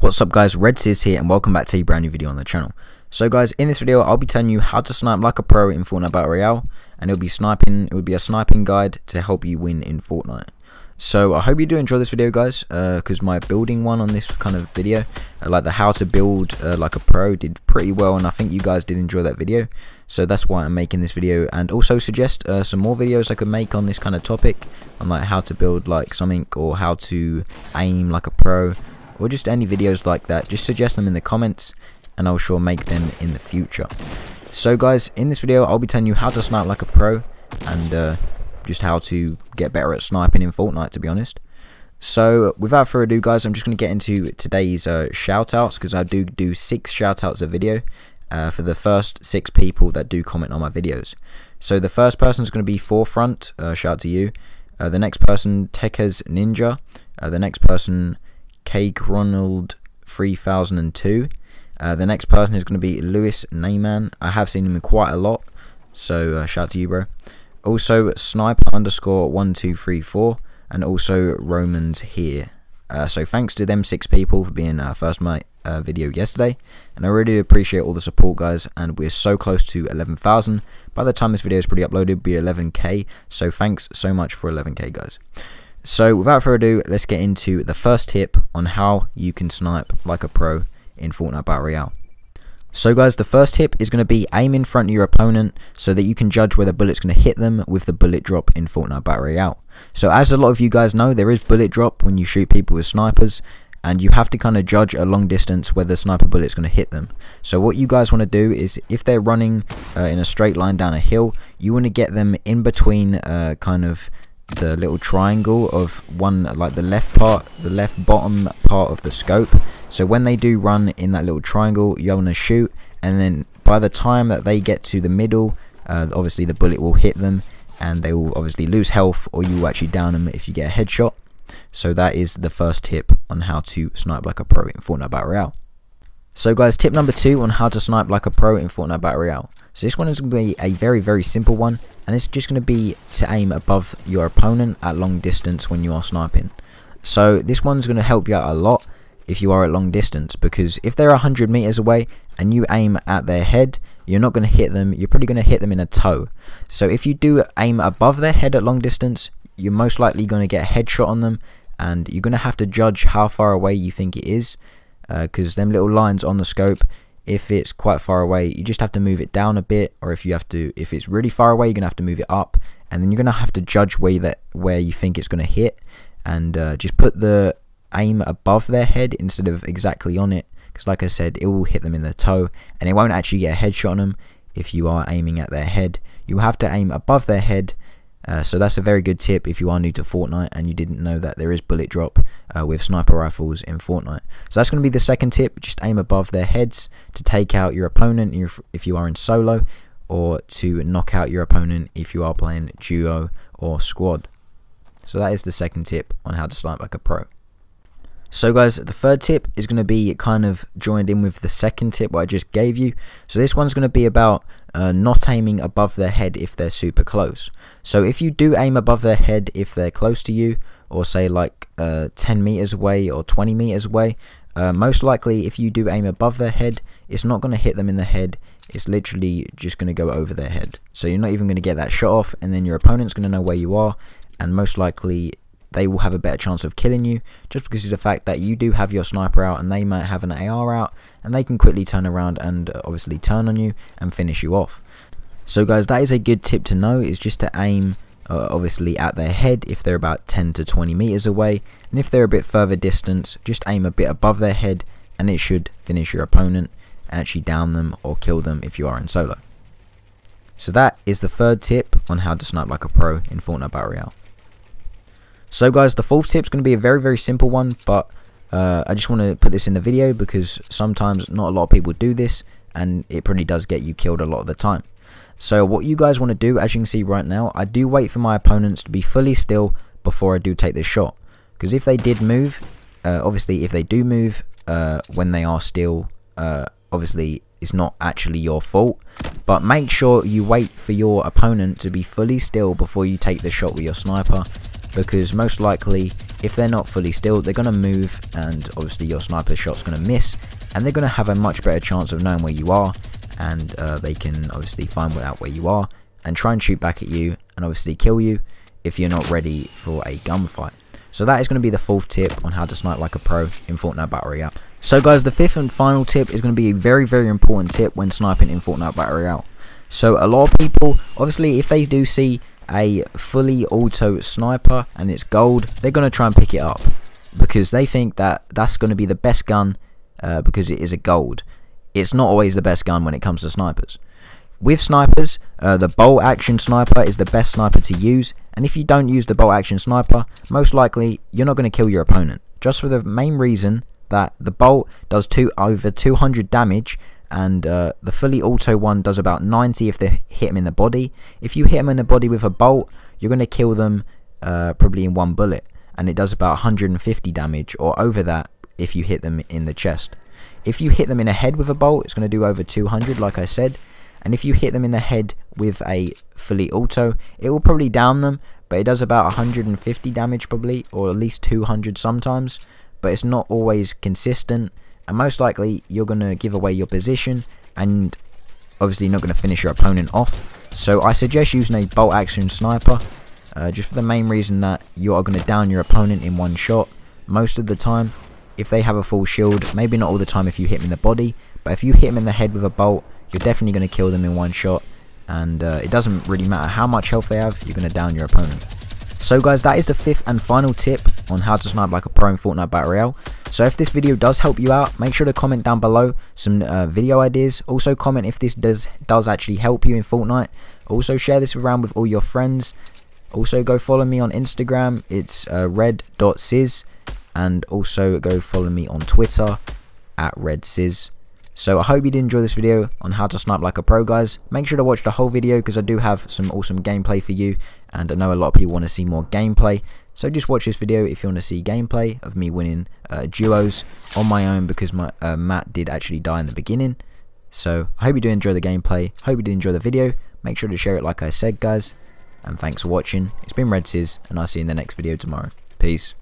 What's up guys, Redsis here and welcome back to a brand new video on the channel. So guys, in this video I'll be telling you how to snipe like a pro in Fortnite Battle Royale, and it will be a sniping guide to help you win in Fortnite. So I hope you do enjoy this video guys, because my building one on this kind of video, like the how to build like a pro, did pretty well, and I think you guys did enjoy that video. So that's why I'm making this video, and also suggest some more videos I could make on this kind of topic, on like how to build like something, or how to aim like a pro, or just any videos like that. Just suggest them in the comments and I'll sure make them in the future. So guys, in this video I'll be telling you how to snipe like a pro, and just how to get better at sniping in Fortnite, to be honest. So without further ado guys, I'm just going to get into today's shoutouts, because I do 6 shoutouts a video for the first 6 people that do comment on my videos. So the first person is going to be Forefront, shout out to you. The next person, Tekka's Ninja. The next person, Cake Ronald 3002. The next person is going to be Lewis Neyman. I have seen him quite a lot, so shout out to you, bro. Also Snipe underscore 1234, and also Romans here. So thanks to them 6 people for being first my video yesterday, and I really appreciate all the support guys, and we're so close to 11,000. By the time this video is pretty uploaded, it'll be 11k, so thanks so much for 11k guys. So without further ado, let's get into the first tip on how you can snipe like a pro in Fortnite Battle Royale. So guys, the first tip is going to be aim in front of your opponent so that you can judge where the bullet's going to hit them with the bullet drop in Fortnite Battle Royale. So as a lot of you guys know, there is bullet drop when you shoot people with snipers, and you have to kind of judge at long distance where the sniper bullet's going to hit them. So what you guys want to do is, if they're running in a straight line down a hill, you want to get them in between kind of the little triangle of one, like the left bottom part of the scope. So when they do run in that little triangle, you want to shoot, and then by the time that they get to the middle, obviously the bullet will hit them, and they will obviously lose health, or you will actually down them if you get a headshot. So that is the first tip on how to snipe like a pro in Fortnite Battle Royale. So guys, tip number 2 on how to snipe like a pro in Fortnite Battle Royale. So this one is going to be a very simple one, and it's just going to be to aim above your opponent at long distance when you are sniping. So this one's going to help you out a lot if you are at long distance, because if they're 100 meters away and you aim at their head, you're not going to hit them, you're probably going to hit them in a toe. So if you do aim above their head at long distance, you're most likely going to get a headshot on them, and you're going to have to judge how far away you think it is, because them little lines on the scope, if it's quite far away, you just have to move it down a bit, or if it's really far away, you're going to have to move it up, and then you're going to have to judge where you think it's going to hit, and just put the aim above their head instead of exactly on it, because like I said, it will hit them in the toe, and it won't actually get a headshot on them if you are aiming at their head. You have to aim above their head. So that's a very good tip if you are new to Fortnite and you didn't know that there is bullet drop with sniper rifles in Fortnite. So that's going to be the second tip. Just aim above their heads to take out your opponent if you are in solo, or to knock out your opponent if you are playing duo or squad. So that is the second tip on how to snipe like a pro. So guys, the third tip is going to be kind of joined in with the second tip what I just gave you. So this one's going to be about not aiming above their head if they're super close. So if you do aim above their head if they're close to you, or say like 10 meters away or 20 meters away, most likely if you do aim above their head, it's not going to hit them in the head. It's literally just going to go over their head. So you're not even going to get that shot off, and then your opponent's going to know where you are, and most likely they will have a better chance of killing you, just because of the fact that you do have your sniper out and they might have an AR out, and they can quickly turn around and obviously turn on you and finish you off. So guys, that is a good tip to know, is just to aim obviously at their head if they're about 10 to 20 meters away, and if they're a bit further distance, just aim a bit above their head, and it should finish your opponent and actually down them or kill them if you are in solo. So that is the third tip on how to snipe like a pro in Fortnite Battle Royale. So guys, the fourth tip is going to be a very simple one, but I just want to put this in the video because sometimes not a lot of people do this, and it pretty does get you killed a lot of the time. So what you guys want to do, as you can see right now, I do wait for my opponents to be fully still before I do take this shot, because if they did move, obviously if they do move when they are still, obviously it's not actually your fault, but make sure you wait for your opponent to be fully still before you take the shot with your sniper, because most likely if they're not fully still, they're going to move, and obviously your sniper shot's going to miss, and they're going to have a much better chance of knowing where you are, and they can obviously find out where you are and try and shoot back at you and obviously kill you if you're not ready for a gunfight. So that is going to be the 4th tip on how to snipe like a pro in Fortnite Battle Royale. So guys, the 5th and final tip is going to be a very, very important tip when sniping in Fortnite Battle Royale. So a lot of people, obviously if they do see a fully auto sniper and it's gold, they're going to try and pick it up because they think that that's going to be the best gun because it is a gold. It's not always the best gun when it comes to snipers. With snipers, the bolt action sniper is the best sniper to use, and if you don't use the bolt action sniper, most likely you're not going to kill your opponent, just for the main reason that the bolt does over 200 damage, and the fully auto one does about 90 if they hit him in the body. If you hit him in the body with a bolt, you're going to kill them probably in one bullet, and it does about 150 damage or over that if you hit them in the chest. If you hit them in the head with a bolt, it's going to do over 200 like I said. And if you hit them in the head with a fully auto, it will probably down them, but it does about 150 damage probably, or at least 200 sometimes, but it's not always consistent, and most likely you're going to give away your position, and obviously you're not going to finish your opponent off. So I suggest using a bolt action sniper, just for the main reason that you are going to down your opponent in one shot most of the time. If they have a full shield, maybe not all the time if you hit them in the body, but if you hit them in the head with a bolt, you're definitely going to kill them in one shot, and it doesn't really matter how much health they have, you're going to down your opponent. So guys, that is the 5th and final tip on how to snipe like a pro in Fortnite Battle Royale. So if this video does help you out, make sure to comment down below some video ideas. Also comment if this does actually help you in Fortnite. Also share this around with all your friends. Also go follow me on Instagram, it's red.sizz, and also go follow me on Twitter at redsizz. So I hope you did enjoy this video on how to snipe like a pro, guys. Make sure to watch the whole video because I do have some awesome gameplay for you, and I know a lot of people want to see more gameplay. So just watch this video if you want to see gameplay of me winning duos on my own, because my Matt did actually die in the beginning. So I hope you do enjoy the gameplay. Hope you did enjoy the video. Make sure to share it like I said, guys. And thanks for watching. It's been redsizz, and I'll see you in the next video tomorrow. Peace.